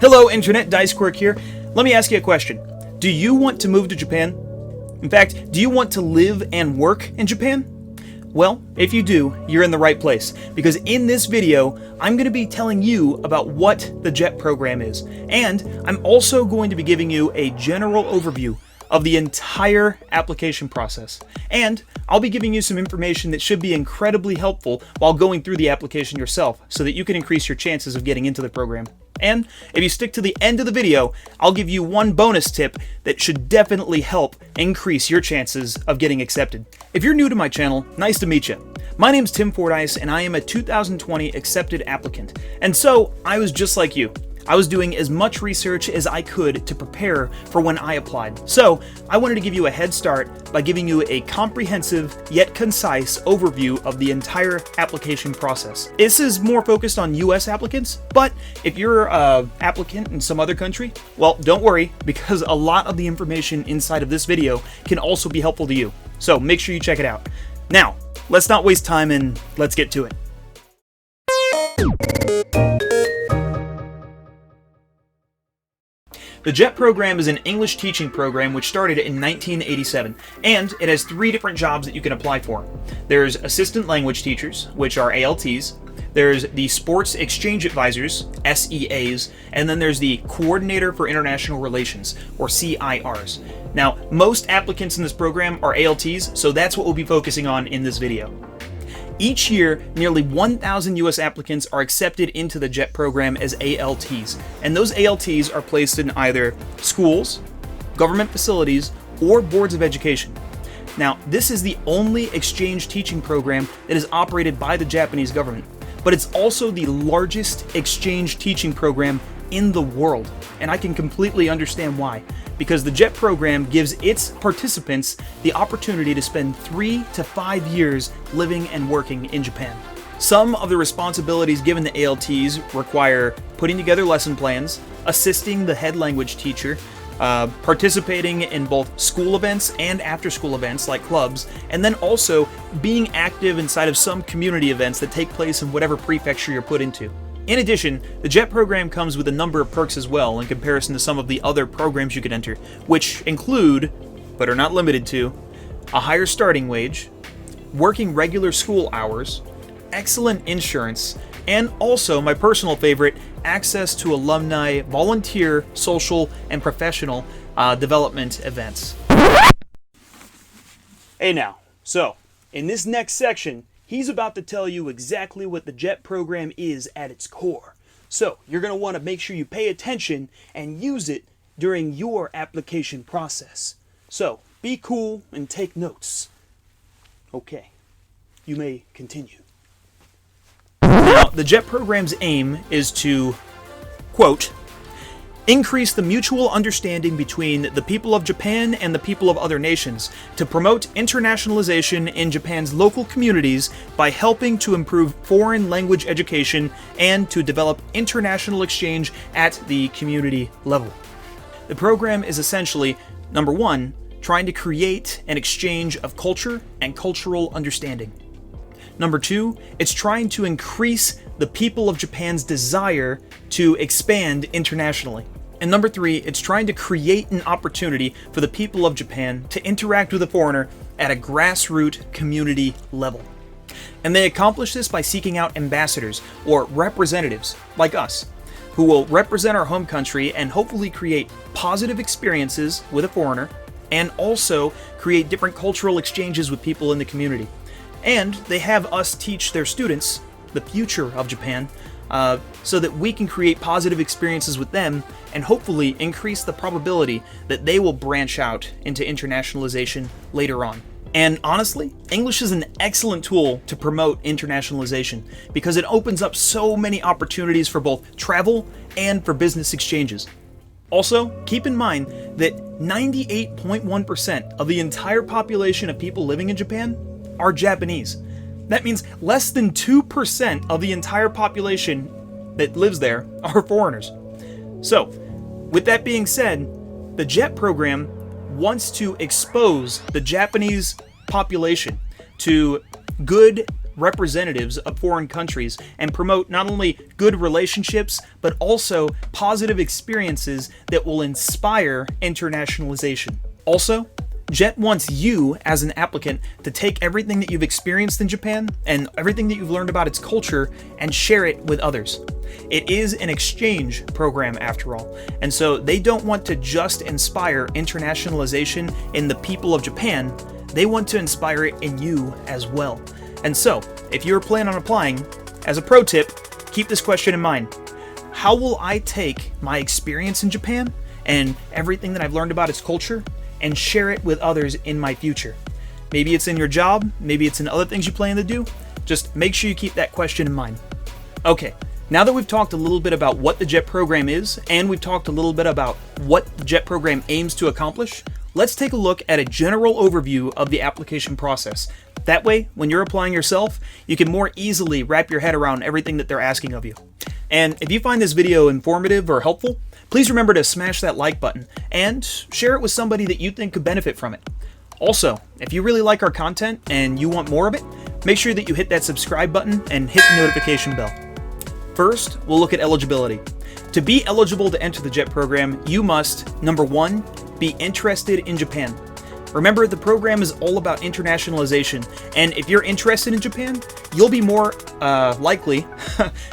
Hello Internet, Dyce Quirk here. Let me ask you a question. Do you want to move to Japan? In fact, do you want to live and work in Japan? Well, if you do, you're in the right place, because in this video, I'm going to be telling you about what the JET program is, and I'm also going to be giving you a general overview of the entire application process. And I'll be giving you some information that should be incredibly helpful while going through the application yourself, so that you can increase your chances of getting into the program. And if you stick to the end of the video, I'll give you one bonus tip that should definitely help increase your chances of getting accepted. If you're new to my channel, nice to meet you. My name's Tim Fordyce, and I am a 2020 accepted applicant. And so, I was just like you. I was doing as much research as I could to prepare for when I applied. So, I wanted to give you a head start by giving you a comprehensive yet concise overview of the entire application process. This is more focused on US applicants, but if you're an applicant in some other country, well, don't worry, because a lot of the information inside of this video can also be helpful to you. So make sure you check it out. Now, let's not waste time and let's get to it. The JET program is an English teaching program which started in 1987, and it has 3 different jobs that you can apply for. There's assistant language teachers, which are ALTs, there's the sports exchange advisors, SEAs, and then there's the coordinator for international relations, or CIRs. Now, most applicants in this program are ALTs, so that's what we'll be focusing on in this video. Each year, nearly 1,000 US applicants are accepted into the JET program as ALTs, and those ALTs are placed in either schools, government facilities, or boards of education. Now, this is the only exchange teaching program that is operated by the Japanese government, but it's also the largest exchange teaching program in the world, and I can completely understand why. Because the JET program gives its participants the opportunity to spend 3 to 5 years living and working in Japan. Some of the responsibilities given to ALTs require putting together lesson plans, assisting the head language teacher, participating in both school events and after-school events like clubs, and then also being active inside of some community events that take place in whatever prefecture you're put into. In addition, the JET program comes with a number of perks as well in comparison to some of the other programs you could enter, which include, but are not limited to, a higher starting wage, working regular school hours, excellent insurance, and also, my personal favorite, access to alumni, volunteer, social, and professional development events. Hey now, so, in this next section, he's about to tell you exactly what the JET program is at its core. So, you're going to want to make sure you pay attention and use it during your application process. So, be cool and take notes. Okay, you may continue. Now, the JET program's aim is to, quote, increase the mutual understanding between the people of Japan and the people of other nations to promote internationalization in Japan's local communities by helping to improve foreign language education and to develop international exchange at the community level. The program is essentially, number 1, trying to create an exchange of culture and cultural understanding. Number 2, it's trying to increase the people of Japan's desire to expand internationally. And number 3, it's trying to create an opportunity for the people of Japan to interact with a foreigner at a grassroots community level. And they accomplish this by seeking out ambassadors, or representatives, like us, who will represent our home country and hopefully create positive experiences with a foreigner, and also create different cultural exchanges with people in the community. And they have us teach their students the future of Japan, so that we can create positive experiences with them and hopefully increase the probability that they will branch out into internationalization later on. And honestly, English is an excellent tool to promote internationalization because it opens up so many opportunities for both travel and for business exchanges. Also, keep in mind that 98.1% of the entire population of people living in Japan are Japanese. That means less than 2% of the entire population that lives there are foreigners. So, with that being said, the JET program wants to expose the Japanese population to good representatives of foreign countries and promote not only good relationships, but also positive experiences that will inspire internationalization. Also, JET wants you, as an applicant, to take everything that you've experienced in Japan and everything that you've learned about its culture and share it with others. It is an exchange program after all, and so they don't want to just inspire internationalization in the people of Japan, they want to inspire it in you as well. And so, if you're planning on applying, as a pro tip, keep this question in mind. How will I take my experience in Japan and everything that I've learned about its culture and share it with others in my future? Maybe it's in your job, maybe it's in other things you plan to do. Just make sure you keep that question in mind. Okay, now that we've talked a little bit about what the JET program is, and we've talked a little bit about what the JET program aims to accomplish, let's take a look at a general overview of the application process. That way, when you're applying yourself, you can more easily wrap your head around everything that they're asking of you. And if you find this video informative or helpful, please remember to smash that like button and share it with somebody that you think could benefit from it. Also, if you really like our content and you want more of it, make sure that you hit that subscribe button and hit the notification bell. First, we'll look at eligibility. To be eligible to enter the JET program, you must, number one, be interested in Japan. Remember, the program is all about internationalization, and if you're interested in Japan, you'll be more likely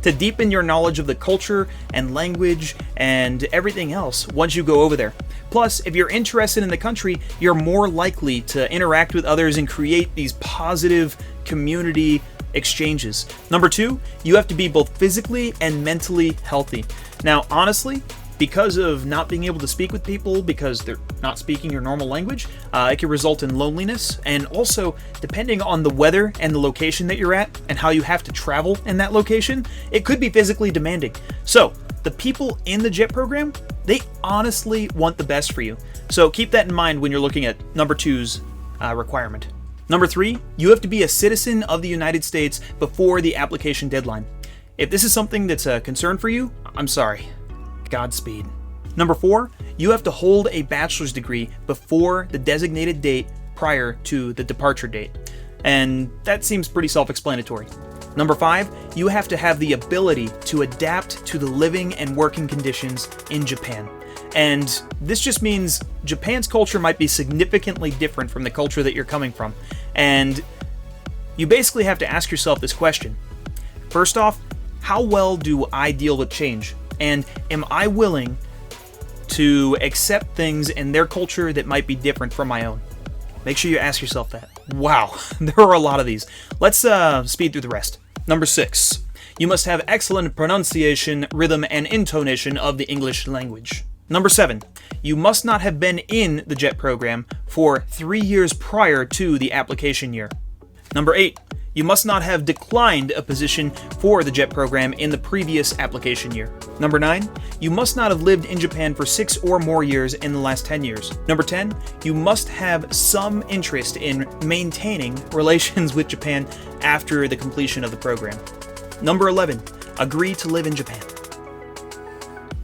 to deepen your knowledge of the culture and language and everything else once you go over there. Plus, if you're interested in the country, you're more likely to interact with others and create these positive community exchanges. Number two, you have to be both physically and mentally healthy. Now, honestly, because of not being able to speak with people because they're not speaking your normal language, it can result in loneliness, and also, depending on the weather and the location that you're at and how you have to travel in that location, it could be physically demanding. So, the people in the JET program, they honestly want the best for you. So keep that in mind when you're looking at number two's requirement. Number three, you have to be a citizen of the United States before the application deadline. If this is something that's a concern for you, I'm sorry. Godspeed. Number four, you have to hold a bachelor's degree before the designated date prior to the departure date. And that seems pretty self-explanatory. Number five, you have to have the ability to adapt to the living and working conditions in Japan. And this just means Japan's culture might be significantly different from the culture that you're coming from. And you basically have to ask yourself this question. First off, how well do I deal with change? And am I willing to accept things in their culture that might be different from my own? Make sure you ask yourself that. Wow, there are a lot of these. Let's speed through the rest. Number six, you must have excellent pronunciation, rhythm, and intonation of the English language. Number seven, you must not have been in the JET program for 3 years prior to the application year. Number eight, you must not have declined a position for the JET program in the previous application year. Number 9, you must not have lived in Japan for 6 or more years in the last 10 years. Number 10, you must have some interest in maintaining relations with Japan after the completion of the program. Number 11, agree to live in Japan.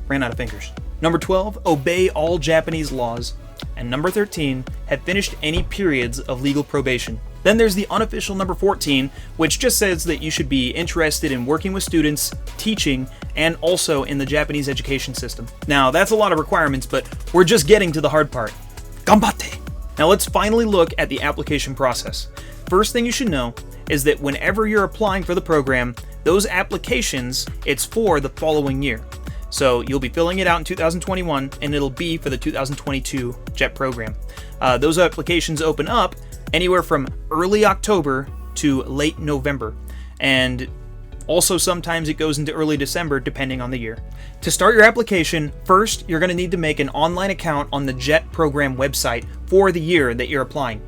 Ran out of fingers. Number 12, obey all Japanese laws. And number 13, have finished any periods of legal probation. Then there's the unofficial number 14, which just says that you should be interested in working with students, teaching, and also in the Japanese education system. Now, that's a lot of requirements, but we're just getting to the hard part. Ganbatte! Now let's finally look at the application process. First thing you should know is that whenever you're applying for the program, those applications, it's for the following year. So you'll be filling it out in 2021, and it'll be for the 2022 JET program. Those applications open up anywhere from early October to late November, and also sometimes it goes into early December depending on the year. To start your application, first you're going to need to make an online account on the JET program website for the year that you're applying.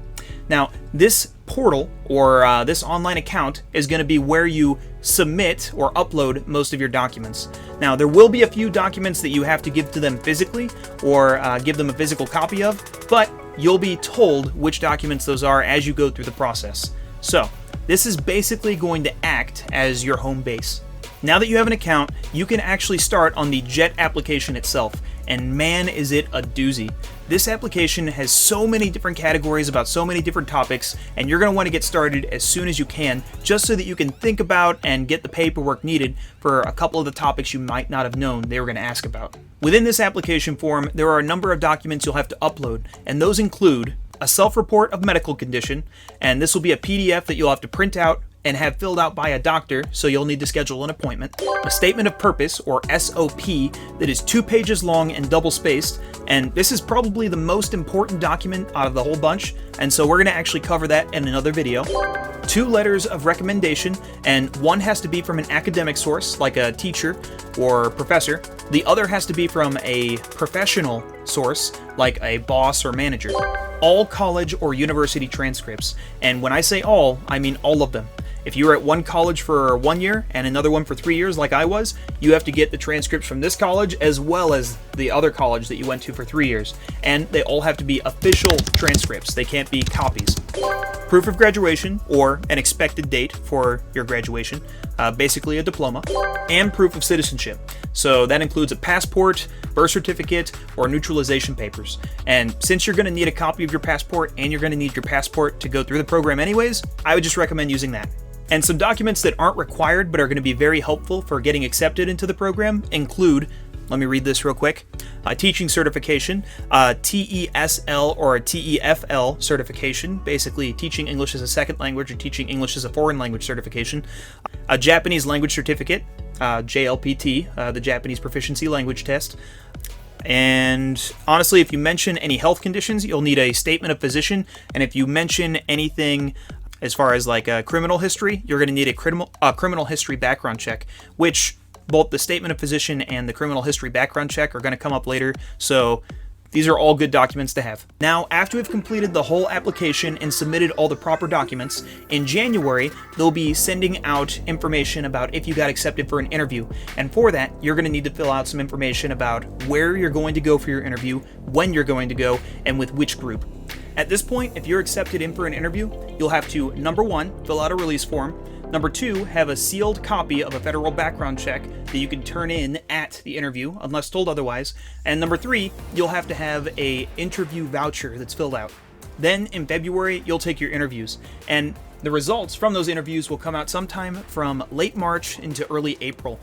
Now, this portal or this online account is going to be where you submit or upload most of your documents. Now, there will be a few documents that you have to give to them physically or give them a physical copy of, but you'll be told which documents those are as you go through the process. So, this is basically going to act as your home base. Now that you have an account, you can actually start on the JET application itself, and man is it a doozy. This application has so many different categories about so many different topics, and you're going to want to get started as soon as you can, just so that you can think about and get the paperwork needed for a couple of the topics you might not have known they were going to ask about. Within this application form, there are a number of documents you'll have to upload, and those include a self-report of medical condition, and this will be a PDF that you'll have to print out and have filled out by a doctor, so you'll need to schedule an appointment. A statement of purpose, or SOP, that is 2 pages long and double-spaced, and this is probably the most important document out of the whole bunch, and so we're going to actually cover that in another video. 2 letters of recommendation, and one has to be from an academic source, like a teacher or professor. The other has to be from a professional source, like a boss or manager. All college or university transcripts, and when I say all, I mean all of them. If you were at one college for 1 year and another one for 3 years like I was, you have to get the transcripts from this college as well as the other college that you went to for 3 years. And they all have to be official transcripts. They can't be copies. Proof of graduation, or an expected date for your graduation, basically a diploma, and proof of citizenship. So that includes a passport, birth certificate, or neutralization papers. And since you're going to need a copy of your passport and you're going to need your passport to go through the program anyways, I would just recommend using that. And some documents that aren't required but are going to be very helpful for getting accepted into the program include, let me read this real quick, a teaching certification, a TESL or a TEFL certification, basically teaching English as a second language or teaching English as a foreign language certification, a Japanese language certificate, JLPT, the Japanese Proficiency Language Test. And honestly, if you mention any health conditions, you'll need a statement of physician, and if you mention anything as far as like a criminal history, you're going to need a criminal history background check, which both the statement of physician and the criminal history background check are going to come up later, so these are all good documents to have. Now, after we've completed the whole application and submitted all the proper documents, in January, they'll be sending out information about if you got accepted for an interview. And for that, you're going to need to fill out some information about where you're going to go for your interview, when you're going to go, and with which group. At this point, if you're accepted in for an interview, you'll have to, number 1, fill out a release form. Number 2, have a sealed copy of a federal background check that you can turn in at the interview, unless told otherwise. And number 3, you'll have to have a interview voucher that's filled out. Then in February, you'll take your interviews. And the results from those interviews will come out sometime from late March into early April.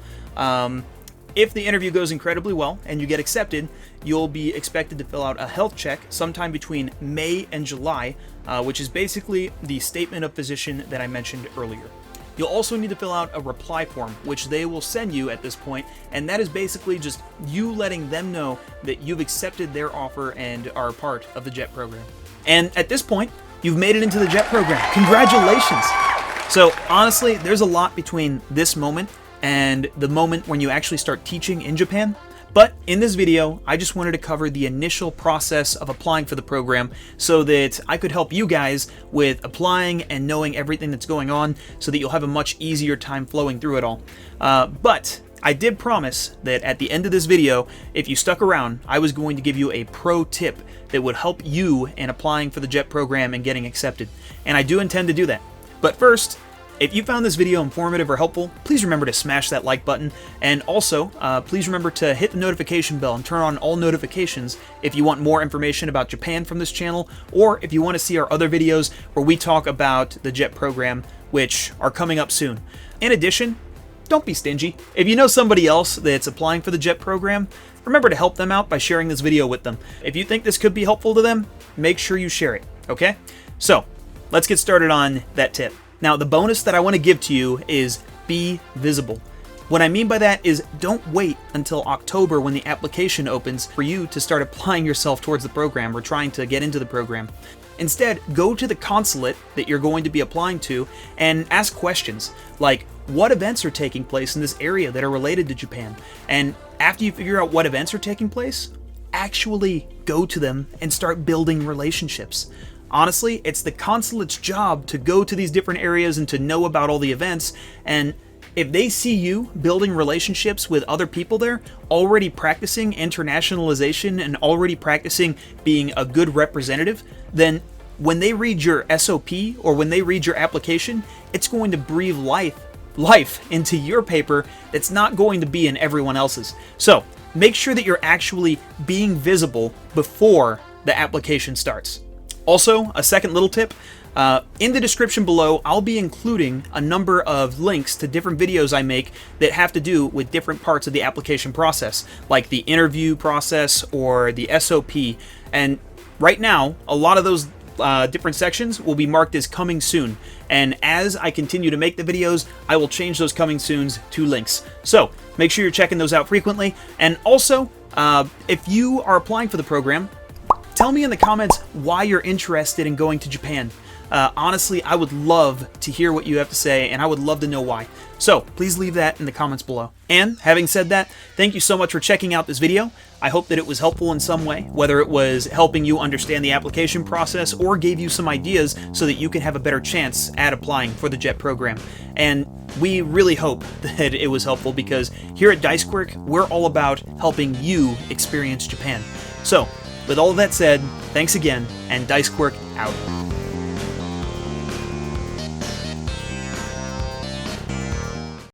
If the interview goes incredibly well and you get accepted, you'll be expected to fill out a health check sometime between May and July, which is basically the statement of physician that I mentioned earlier. You'll also need to fill out a reply form, which they will send you at this point, and that is basically just you letting them know that you've accepted their offer and are a part of the JET program. And at this point, you've made it into the JET program. Congratulations! So honestly, there's a lot between this moment and the moment when you actually start teaching in Japan. But in this video, I just wanted to cover the initial process of applying for the program so that I could help you guys with applying and knowing everything that's going on so that you'll have a much easier time flowing through it all. But I did promise that at the end of this video, if you stuck around, I was going to give you a pro tip that would help you in applying for the JET program and getting accepted. And I do intend to do that. But first, if you found this video informative or helpful, please remember to smash that like button, and also please remember to hit the notification bell and turn on all notifications if you want more information about Japan from this channel, or if you want to see our other videos where we talk about the JET program, which are coming up soon. In addition, don't be stingy. If you know somebody else that's applying for the JET program, remember to help them out by sharing this video with them. If you think this could be helpful to them, make sure you share it, okay? So, let's get started on that tip. Now, the bonus that I want to give to you is be visible. What I mean by that is don't wait until October when the application opens for you to start applying yourself towards the program or trying to get into the program. Instead, go to the consulate that you're going to be applying to and ask questions like, what events are taking place in this area that are related to Japan? And after you figure out what events are taking place, actually go to them and start building relationships. Honestly, it's the consulate's job to go to these different areas and to know about all the events, and if they see you building relationships with other people there, already practicing internationalization and already practicing being a good representative, then when they read your SOP or when they read your application, it's going to breathe life into your paper that's not going to be in everyone else's. So make sure that you're actually being visible before the application starts. Also, a second little tip, in the description below, I'll be including a number of links to different videos I make that have to do with different parts of the application process, like the interview process or the SOP. And right now, a lot of those different sections will be marked as coming soon. And as I continue to make the videos, I will change those coming soons to links. So make sure you're checking those out frequently. And also, if you are applying for the program, tell me in the comments why you're interested in going to Japan. Honestly, I would love to hear what you have to say, and I would love to know why. So please leave that in the comments below. And having said that, thank you so much for checking out this video. I hope that it was helpful in some way, whether it was helping you understand the application process or gave you some ideas so that you can have a better chance at applying for the JET program. And we really hope that it was helpful, because here at Dyce Quirk, we're all about helping you experience Japan. So with all of that said, thanks again, and Dyce Quirk out.